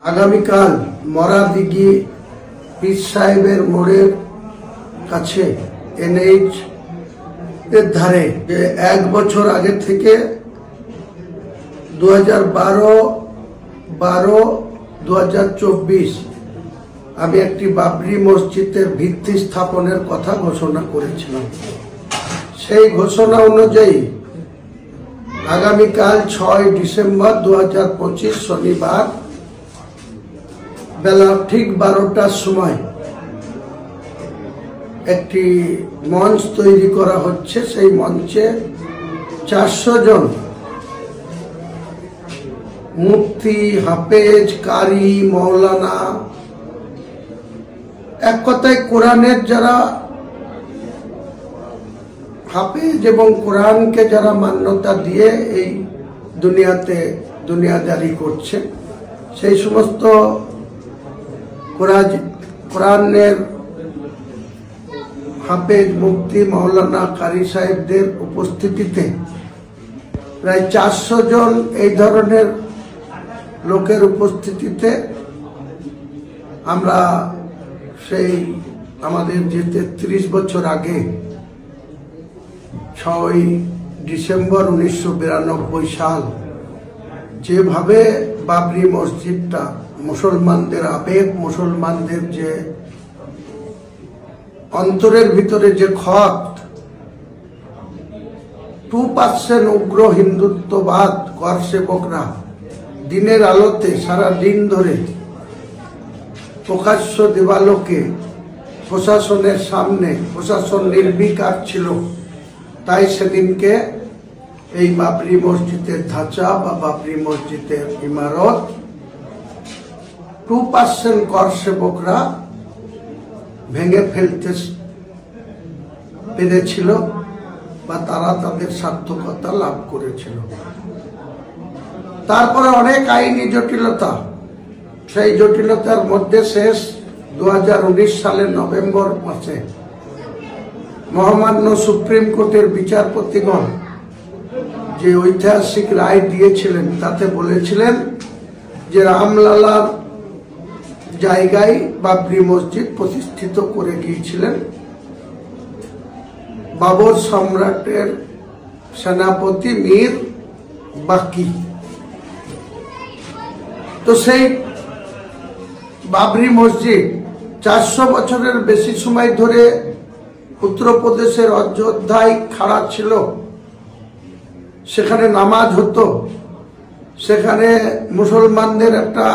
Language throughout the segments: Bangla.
আগামীকাল মরাদিঘি পীর সাহেবের মোড়ের কাছে এনএইচ এর ধারে যে 1 বছর আগে থেকে 2012-2024 আমি একটি বাবরি মসজিদের ভিত্তি স্থাপনের কথা ঘোষণা করেছিলাম। সেই ঘোষণা অনুযায়ী আগামীকাল 6 ডিসেম্বর 2025 শনিবার বেলা ঠিক 12টার সময় একটি মঞ্চ তৈরি করা হচ্ছে। সেই মঞ্চে 400 জন মুফতি, হাফেজ, কারি, মৌলানা, এক কথায় কোরআনের যারা হাফেজ এবং কোরআনকে যারা মান্যতা দিয়ে এই দুনিয়াদারি করছে, সেই সমস্ত কোরআনের হাফেজ, মুফতি, মৌলানা, কারি সাহেবদের উপস্থিতিতে প্রায় 400 জন এই ধরনের লোকের উপস্থিতিতে আমরা সেই আমাদের যে 33 বছর আগে 6 ডিসেম্বর 1992 সাল যেভাবে বাবরি মসজিদটা মুসলমানদের আবেগ, মুসলমানদের যে অন্তরের ভিতরে যে ক্ষত, 2% উগ্র হিন্দুত্ববাদ কর সেবকরা দিনের আলোতে সারা দিন ধরে প্রকাশ্য দেবালোকে প্রশাসনের সামনে প্রশাসন নির্বিকার ছিল, তাই সেদিনকে এই বাবরি মসজিদের ধাঁচা বা বাবরি মসজিদের ইমারত 2% কর সেবকরা ভেঙে ফেলতে পেরেছিল বা তারা তাদের সার্থকতা লাভ করেছিল। তারপরে অনেক আইনি জটিলতা, সেই জটিলতার মধ্যে শেষ 2019 সালের নভেম্বর মাসে মহামান্য সুপ্রিম কোর্টের বিচারপতিগণ যে ঐতিহাসিক রায় দিয়েছিলেন তাতে বলেছিলেন যে রামলালার জায়গায় বাবরি মসজিদ প্রতিষ্ঠিত করে গিয়েছিলেন বাবর সম্রাটের সেনাপতি মীর বাকি। তো সেই বাবরি মসজিদ 400 বছরের বেশি সময় ধরে উত্তরপ্রদেশের অযোধ্যায় খাড়া ছিল, সেখানে নামাজ হতো, সেখানে মুসলমানদের একটা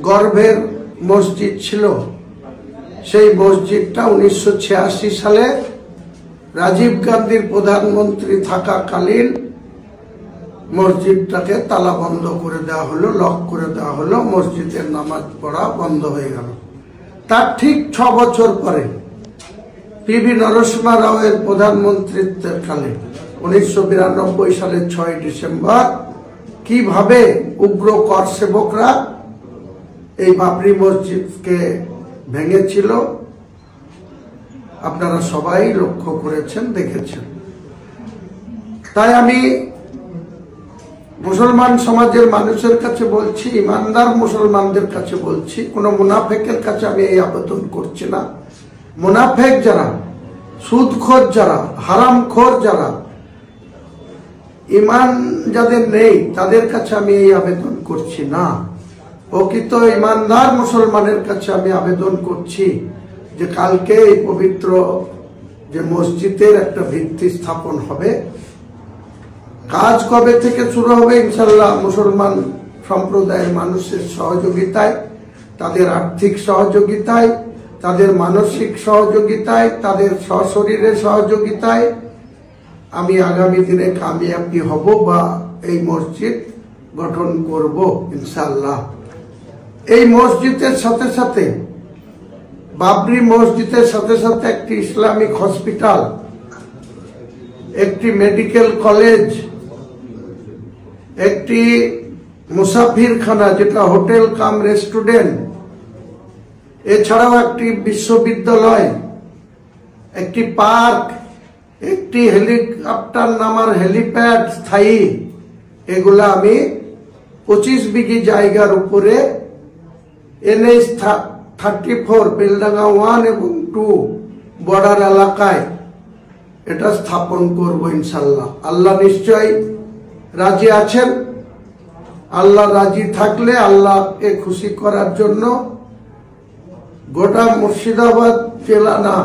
গর্বের মসজিদ ছিল। সেই মসজিদটা 1986 সালে রাজীব গান্ধীর প্রধানমন্ত্রী থাকাকালীন মসজিদটাকে তালা বন্ধ করে দেওয়া হলো, লক করে দেওয়া হলো, মসজিদের নামাজ পড়া বন্ধ হয়ে গেল। তার ঠিক 6 বছর পরে পিভি নরসিংহ রাওয়ের প্রধানমন্ত্রীত্বের কালে 1992 সালের 6 ডিসেম্বর কিভাবে উগ্র কর সেবকরা এই বাবরি মসজিদকে ভেঙেছিল আপনারা সবাই লক্ষ্য করেছেন, দেখেছেন। তাই আমি মুসলমান সমাজের মানুষের কাছে বলছি, ইমানদার মুসলমানদের কাছে বলছি, কোন মুনাফেকের কাছে আমি এই আবেদন করছি না। মুনাফেক যারা, সুদখোর যারা, হারামখোর যারা, ইমান যাদের নেই তাদের কাছে আমি এই আবেদন করছি না। প্রকৃত ইমানদার মুসলমানের কাছে আমি আবেদন করছি যে কালকে এই পবিত্র যে মসজিদের একটা ভিত্তি স্থাপন হবে, কাজ কবে থেকে শুরু হবে ইনশাল্লাহ মুসলমান সম্প্রদায়ের মানুষের সহযোগিতায়, তাদের আর্থিক সহযোগিতায়, তাদের মানসিক সহযোগিতায়, তাদের সশরীরের সহযোগিতায় আমি আগামী দিনে কামিয়াবি হব বা এই মসজিদ গঠন করব ইনশাল্লাহ। এই মসজিদের সাথে সাথে, বাবরি মসজিদের সাথে সাথে একটি ইসলামিক হসপিটাল, একটি মেডিকেল কলেজ, একটি মুসাফিরখানা যেটা হোটেল কাম রেস্টুরেন্ট, এছাড়াও একটি বিশ্ববিদ্যালয়, একটি পার্ক, একটি হেলিকপ্টার নামার হেলিপ্যাড স্থায়ী, এগুলা আমি 25 বিঘি জায়গার উপরে NH 34 বেলডাঙ্গা 1 এবং 2 বর্ডার এলাকায় এটা স্থাপন করব ইনশাআল্লাহ। আল্লাহ নিশ্চয় রাজি আছেন। আল্লাহ রাজি থাকলে আল্লাহকে খুশি করার জন্য গোটা মুর্শিদাবাদ জেলা না,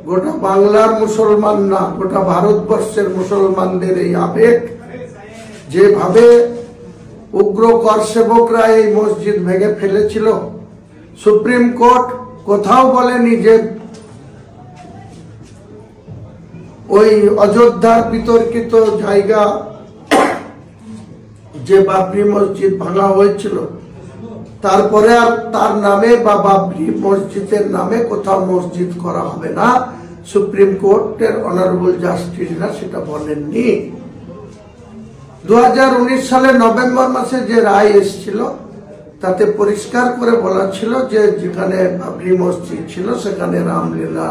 গোটা বাংলার মুসলমান না, গোটা ভারতবর্ষের মুসলমানদের এই আবেগ, যেভাবে উগ্র কর সেবকরা এই মসজিদ ভেঙে ফেলেছিল, সুপ্রিম কোর্ট কোথাও বলেনি যে ওই অযোধ্যার বিতর্কিত জায়গা যে বাবরি মসজিদ ভাঙা হয়েছিল তারপরে আর তার নামে বা বাবরি মসজিদের নামে কোথাও মসজিদ করা হবে না। সুপ্রিম কোর্টের অনারেবল জাস্টিসরা সেটা বলেননি। 2019 সালে নভেম্বর মাসে যে রায় এসেছিল তাতে পরিষ্কার করে বলা ছিল যে যেখানে বাবরি মসজিদ ছিল সেখানে রামলীলা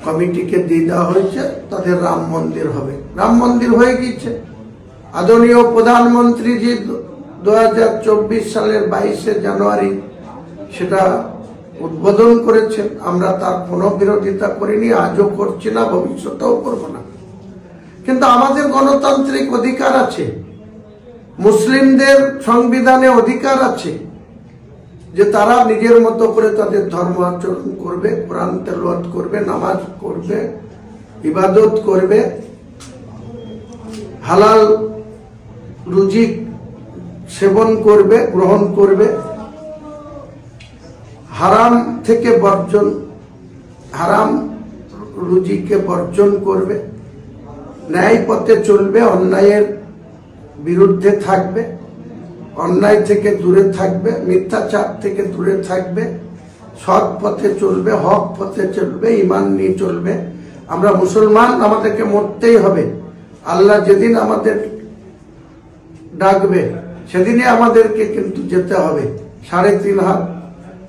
কমিটিকে দিয়ে দেওয়া হয়েছে, তাদের রাম মন্দির হবে। রাম মন্দির হয়ে গিয়েছে। আদরণীয় প্রধানমন্ত্রীজি 2024 সালের 22 জানুয়ারি সেটা উদ্বোধন করেছেন। আমরা তার কোনো বিরোধিতা করিনি, আজও করছি না, ভবিষ্যতেও করব না। কিন্তু আমাদের গণতান্ত্রিক অধিকার আছে, মুসলিমদের সংবিধানে অধিকার আছে যে তারা নিজের মতো করে তাদের ধর্ম আচরণ করবে, কোরআন তেলাওয়াত করবে, নামাজ করবে, ইবাদত করবে, হালাল রুজি সেবন করবে, গ্রহণ করবে, হারাম থেকে বর্জন, হারাম রুজিকে বর্জন করবে, ন্যায় পথে চলবে, অন্যায়ের বিরুদ্ধে থাকবে, অন্যায় থেকে দূরে থাকবে, মিথ্যাচার থেকে দূরে থাকবে, সৎ পথে চলবে, হক পথে চলবে, ঈমান নিয়ে চলবে। আমরা মুসলমান, আমাদেরকে মরতেই হবে। আল্লাহ যেদিন আমাদের ডাকবে সেদিনে আমাদেরকে কিন্তু যেতে হবে। 3.5 হাত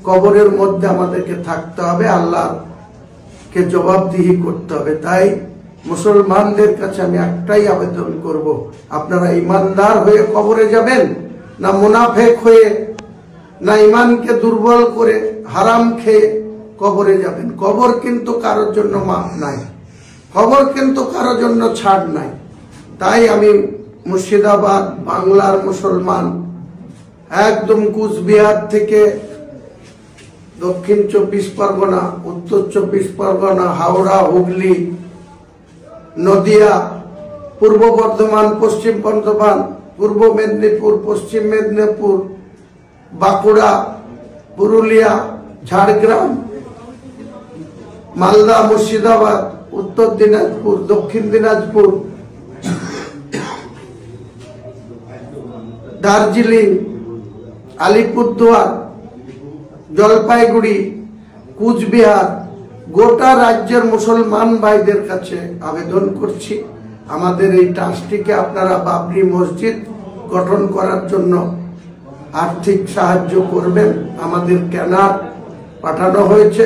কবরের মধ্যে আমাদেরকে থাকতে হবে, আল্লাহকে জবাবদিহি করতে হবে। তাই মুসলমানদের কাছে আমি একটাই আবেদন করব, আপনারা ইমানদার হয়ে কবরে যাবেন না মুনাফেক হয়ে, না ইমানকে দুর্বল করে হারাম খেয়ে কবরে যাবেন? কবর কিন্তু কারোর জন্য মাফ নাই, কবর কিন্তু কারোর জন্য ছাড় নাই। তাই আমি মুর্শিদাবাদ বাংলার মুসলমান, একদম কুচবিহার থেকে দক্ষিণ 24 পরগনা, উত্তর 24 পরগনা, হাওড়া, হুগলি, নদিয়া, পূর্ব বর্ধমান, পশ্চিম বর্ধমান, পূর্ব মেদিনীপুর, পশ্চিম মেদিনীপুর, বাঁকুড়া, পুরুলিয়া, ঝাড়গ্রাম, মালদা, মুর্শিদাবাদ, উত্তর দিনাজপুর, দক্ষিণ দিনাজপুর, দার্জিলিং, আলিপুরদুয়ার, জলপাইগুড়ি, কুচবিহার, গোটা রাজ্যের মুসলমান ভাইদের কাছে আবেদন করছি, আমাদের এই ট্রাস্টটিকে আপনারা বাবরি মসজিদ গঠন করার জন্য আর্থিক সাহায্য করবেন। আমাদের কেনার পাঠানো হয়েছে,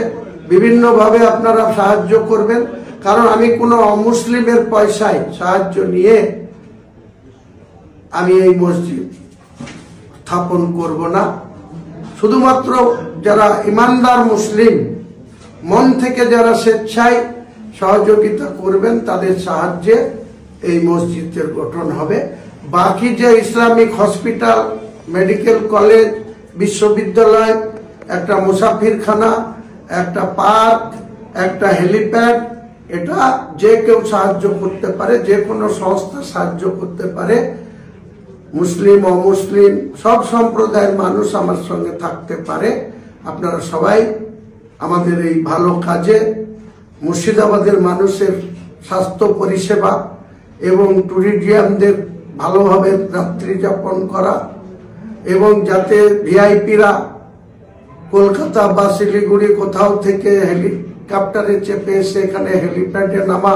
বিভিন্নভাবে আপনারা সাহায্য করবেন। কারণ আমি কোনো অমুসলিমের পয়সায় সাহায্য নিয়ে আমি এই মসজিদ স্থাপন করব না। শুধুমাত্র যারা ইমানদার মুসলিম, মন থেকে যারা স্বেচ্ছায় সহযোগিতা করবেন তাদের সাহায্যে এই মসজিদের গঠন হবে। বাকি যে ইসলামিক হসপিটাল, মেডিকেল কলেজ, বিশ্ববিদ্যালয়, একটা মুসাফিরখানা, একটা পার্ক, একটা হেলিপ্যাড, এটা যে কেউ সাহায্য করতে পারে, যে কোনো সংস্থা সাহায্য করতে পারে। মুসলিম অমুসলিম সব সম্প্রদায়ের মানুষ আমার সঙ্গে থাকতে পারে। আপনারা সবাই আমাদের এই ভালো কাজে, মুর্শিদাবাদের মানুষের স্বাস্থ্য পরিষেবা এবং ট্যুরিজমদের ভালোভাবে রাত্রি যাপন করা, এবং যাতে ভিআইপিরা কলকাতা বা শিলিগুড়ি কোথাও থেকে হেলিকপ্টারে চেপে এসে এখানে হেলিপ্যাডে নামা,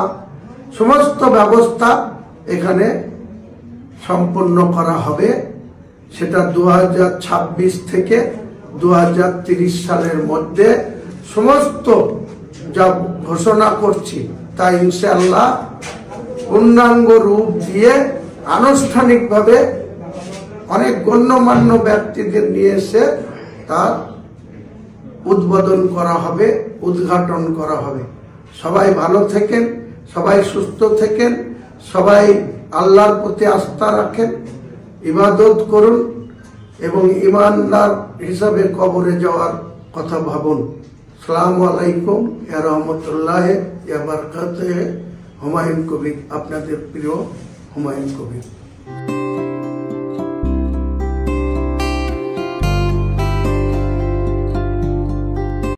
সমস্ত ব্যবস্থা এখানে সম্পন্ন করা হবে। সেটা 2026 থেকে 2030 সালের মধ্যে সমস্ত যা ঘোষণা করছি তা ইনশাআল্লাহ পূর্ণাঙ্গ রূপ দিয়ে আনুষ্ঠানিকভাবে অনেক গণ্যমান্য ব্যক্তিদের নিয়ে এসে তার উদ্বোধন করা হবে, উদ্ঘাটন করা হবে। সবাই ভালো থাকেন, সবাই সুস্থ থাকেন, সবাই আল্লাহর প্রতি আস্থা রাখেন, ইবাদত করুন এবং ইমানদার হিসাবে কবরে যাওয়ার কথা ভাবুন। আসসালামু আলাইকুম ওয়া রাহমাতুল্লাহি ওয়া বারাকাতুহু। হুমায়ুন কবির, আপনাদের প্রিয় হুমায়ুন কবির।